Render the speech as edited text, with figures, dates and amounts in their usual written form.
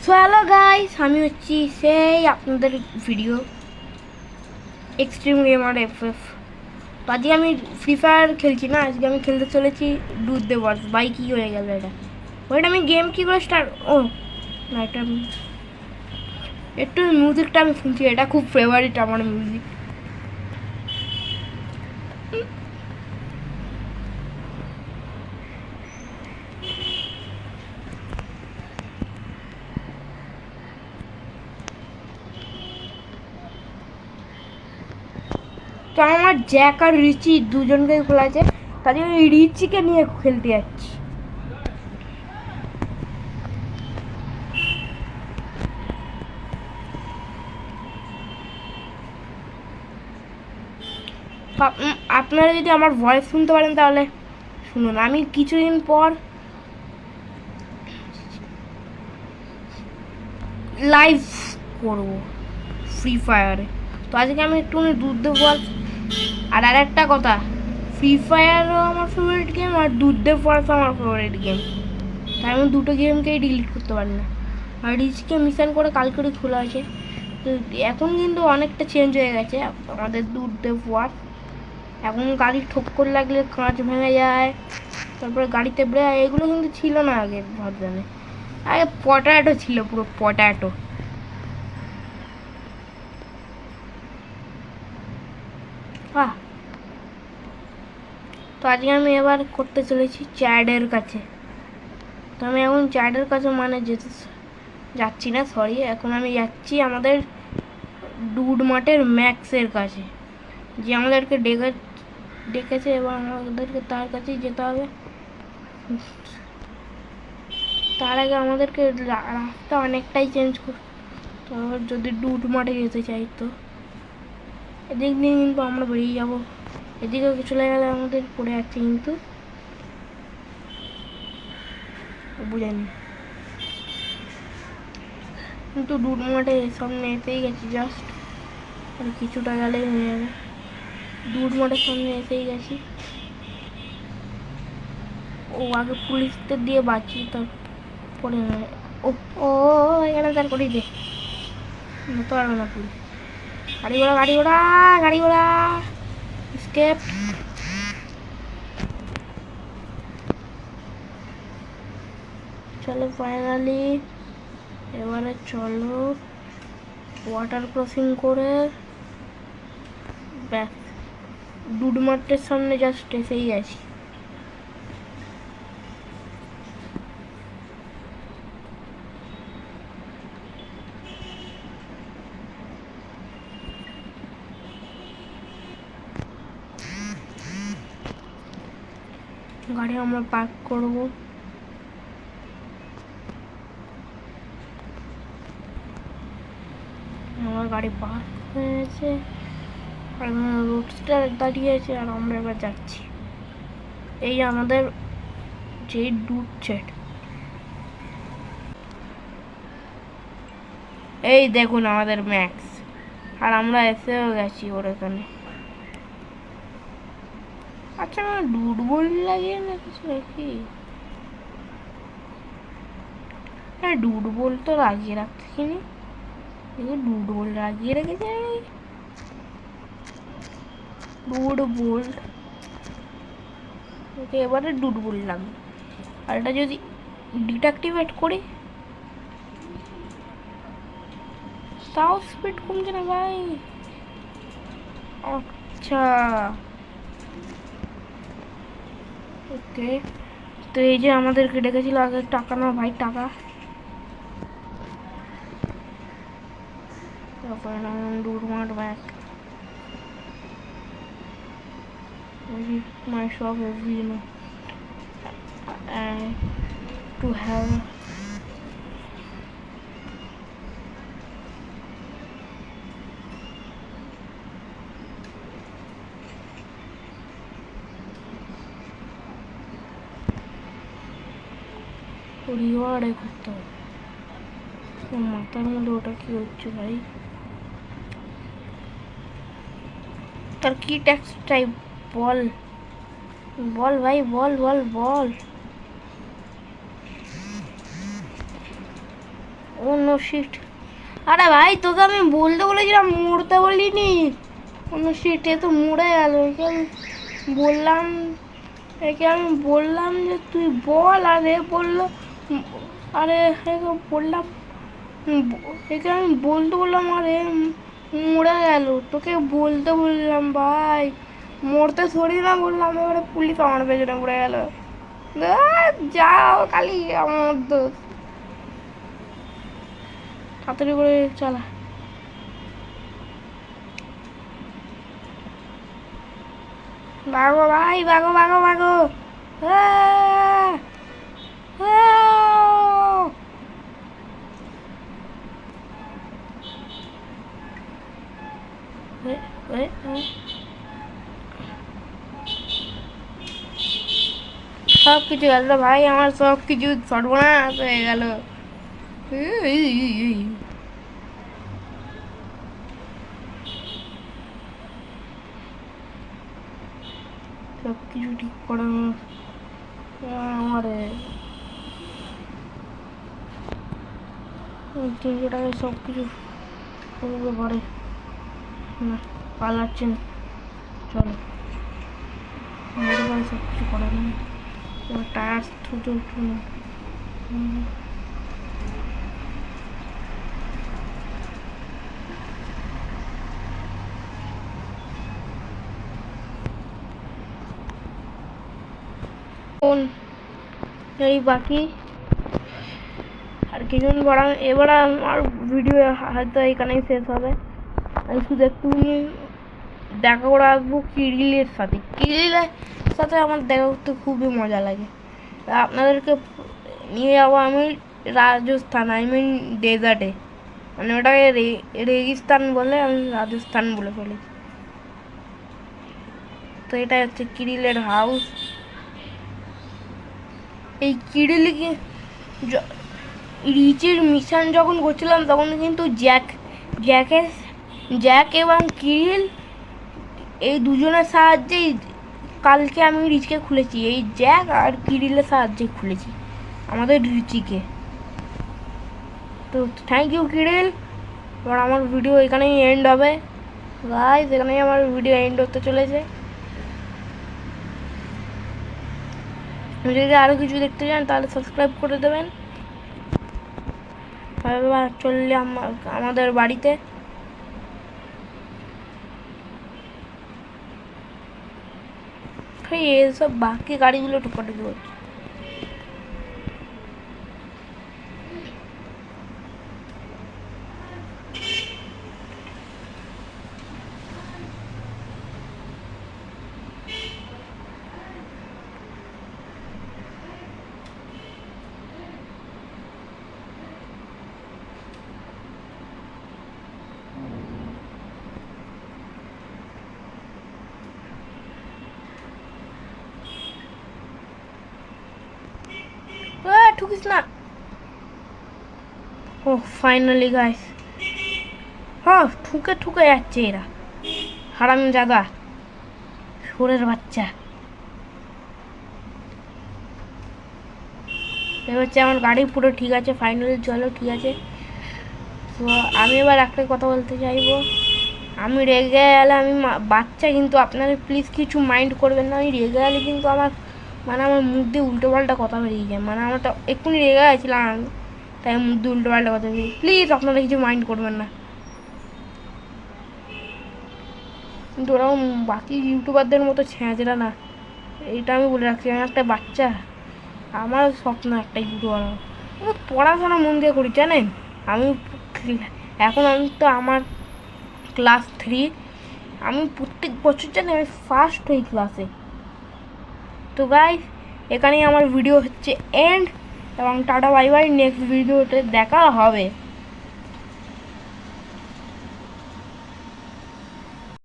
So hello guys, আমি হচ্ছি সেই আপনাদের ভিডিও এক্সট্রিম গেমার এফএফ। তো আজকে আমি ফ্রি ফায়ার খেলছি না, আজকে আমি খেলতে চলেছি ডুড দ্য ওয়ার্স। বাই কী হয়ে গেল এটা? ওইটা আমি গেম কী করে স্টার্ট? ও না, এটা একটু মিউজিকটা আমি শুনছি, এটা খুব ফেভারিট আমার মিউজিক। তো আমার জ্যাক আর রিচি দুজনকে খোলা আছে, তাদের ওই রিচিকে নিয়ে খেলতে যাচ্ছি। আপনারা যদি আমার ভয়েস শুনতে পারেন তাহলে শুনুন। আমি কিছুদিন পর লাইভ করব ফ্রি ফায়ারে। তো আজকে আমি একটু দুধ দেবো। আর একটা কথা, ফ্রি ফায়ারও আমার ফেভারিট গেম আর দুধ দেব ওয়ার্সও আমার ফেভারিট গেম। তাই আমি দুটো গেমকেই ডিলিট করতে পারি না। আর রিচকে মিশন করে কালকেরই খোলা আছে। তো এখন কিন্তু অনেকটা চেঞ্জ হয়ে গেছে আমাদের দুধ দেব ওয়ার্স। এখন গাড়ি ঠক্কর লাগলে কাঁচ ভেঙে যায়, তারপরে গাড়িতে ব্রেক, এগুলো কিন্তু ছিল না আগে ভাবজানে। আগে পটাটো ছিল, পুরো পটাটো। তো আজকে আমি এবার করতে চলেছি চ্যাডের কাছে। তো আমি এখন চ্যাডের কাছে মানে যেতে যাচ্ছি না, সরি, এখন আমি যাচ্ছি আমাদের ডুড মাঠের ম্যাক্সের কাছে, যে আমাদেরকে ডেকেছে এবং আমাদেরকে তার কাছেই যেতে হবে। তার আগে আমাদেরকে রাস্তা অনেকটাই চেঞ্জ করতে হবে যদি ডুড মাঠে যেতে চাই। তো এদিক দিয়ে কিন্তু আমরা বেরিয়ে যাবো, এদিকে চলে গেলে আমাদের পড়ে যাচ্ছে কিন্তু বুঝেনি। কিন্তু ডুড মাঠে সামনে এসেই গেছি, জাস্ট আর কিছুটা গেলেই হয়ে যাবে। ডুড মাঠের সামনে এসেই গেছি। ও আগে পুলিশদের দিয়ে বাঁচি, তারপরে ও ও এখানে তার করেই দে, তো পারবে না পুলিশ। গাড়ি ঘোড়া গাড়ি ঘোড়া গাড়ি ঘোড়া স্কেপ। চলো ফাইনালি এবারে চলো ওয়াটার ক্রসিং করে ব্যাস ডুড মাঠের সামনে জাস্ট এসেই গেছি। গাড়ি আমরা পার্ক করব। আমার গাড়ি পার্ক হয়েছে আর রোডস্টার দাঁড়িয়ে আছে, আর আমরা এবার যাচ্ছি এই আমাদের যে ডুড চ্যাট। এই দেখুন আমাদের ম্যাক্স, আর আমরা এসেও গেছি ওর এখানে। আচ্ছা, আমার ডুড বল লাগিয়ে না কিছু নাকি? হ্যাঁ, ডুড বল তো লাগিয়ে রাখতে কিনি, ডুড বল লাগিয়ে রেখেছে। ডুড বল, ওকে এবারে ডুড বল লাগবে। আর এটা যদি ডিট্যাক্টিভেট করি তাও স্পিড কমছে না ভাই। আচ্ছা ওকে, তো এই যে আমাদেরকে ডেকেছিল আগে, টাকা না ভাই, টাকা। তারপরে ডুড মাঠ back my shop every, you know, and to have রিওয়ার্ডে করতে হবে। মাথার মধ্যে ওটা কি হচ্ছে ভাই? তার কি ট্যাক্স টাইপ বল বল ভাই, বল বল বল। অন্য শিট। আরে ভাই তোকে আমি বলতে বলেছিলাম, মরতে বলিনি। অন্য শিটে তো মরে গেল। একে আমি বললাম যে তুই বল, আর এ বললো আরে একে বললাম, একে আমি বলতে বললাম আর এ মরে গেল। তোকে বলতে বললাম ভাই, মরতে থরি না বললাম, এবারে পুলিশ আমার পেছনে পড়ে গেল। যাও খালি আমার দোষ। তাড়াতাড়ি করে চালা। ভাগো ভাই, ভাগো ভাগো ভাগো। সব কিছু গেল ভাই, আমার সব কিছু সর্বনাশ হয়ে গেল। সব কিছু ঠিক করে আমারে 300 টাকায় সব কিছু করবে পারে না, পালাচ্ছে না। চলো আমাদের বাড়ি সব কিছু করার নেই। টায়ার ছুটে উঠুন। এই বাকি আর কিছুদিন পর এবার আমার ভিডিও হয়তো এখানেই শেষ হবে। আমি শুধু একটু দেখা করে আসবো কিরিলের সাথে। কিরিলের সাথে আমার দেখা করতে খুবই মজা লাগে। আপনাদেরকে নিয়ে যাবো আমি রাজস্থান, আই মিন ডেজার্টে। মানে ওটাকে রেগিস্তান বলে, আমি রাজস্থান বলে ফেলি। তো এটা হচ্ছে কিরিলের হাউস। এই কিরিলকে রিচের মিশন যখন করছিলাম তখন কিন্তু জ্যাক এবং কিরিল এই দুজনের সাহায্যেই কালকে আমি রিচকে খুলেছি। এই জ্যাক আর কিরিলের সাহায্যে খুলেছি আমাদের রিচিকে। তো থ্যাংক ইউ কিরিল। এবার আমার ভিডিও এখানেই এন্ড হবে গাইস, এখানেই আমার ভিডিও এন্ড হতে চলেছে। যদি আরও কিছু দেখতে চান তাহলে সাবস্ক্রাইব করে দেবেন। চললে আমাদের বাড়িতে এইসব বাকি গাড়িগুলো ঠোকাঠুকি হচ্ছে। ঠুকিস না। ও ফাইনালি গাইস, হ্যাঁ ঠুকে ঠুকে যাচ্ছে এরা, হারাম জাদা সুরের বাচ্চা। এবার হচ্ছে আমার গাড়ি পুরো ঠিক আছে, ফাইনালি চলো ঠিক আছে। তো আমি এবার একটা কথা বলতে চাইবো, আমি রেগে গেলে আমি বাচ্চা, কিন্তু আপনারা প্লিজ কিছু মাইন্ড করবেন না। আমি রেগে গেলে কিন্তু আমার মুখ দিয়ে উল্টোপাল্টা কথা বেরিয়ে যায়। মানে আমার তো এক্ষুনি রেগে গেছিলাম, তাই মুখ দিয়ে উল্টোপাল্টা কথা বেরিয়ে। প্লিজ আপনারা কিছু মাইন্ড করবেন না। কিন্তু ওরকম বাকি ইউটিউবারদের মতো ছেঁচড়া না, এইটা আমি বলে রাখছি। আমি একটা বাচ্চা, আমার স্বপ্ন একটা ইউটিউবার। আমি পড়াশোনা মন দিয়ে করি জানেন। আমি তো আমার ক্লাস 3, আমি প্রত্যেক বছর জানি আমি ফার্স্ট হই ক্লাসে। তো গাইস এখানেই আমার ভিডিও হচ্ছে এন্ড, এবং টাটা বাই বাই। নেক্সট ভিডিওতে দেখা হবে।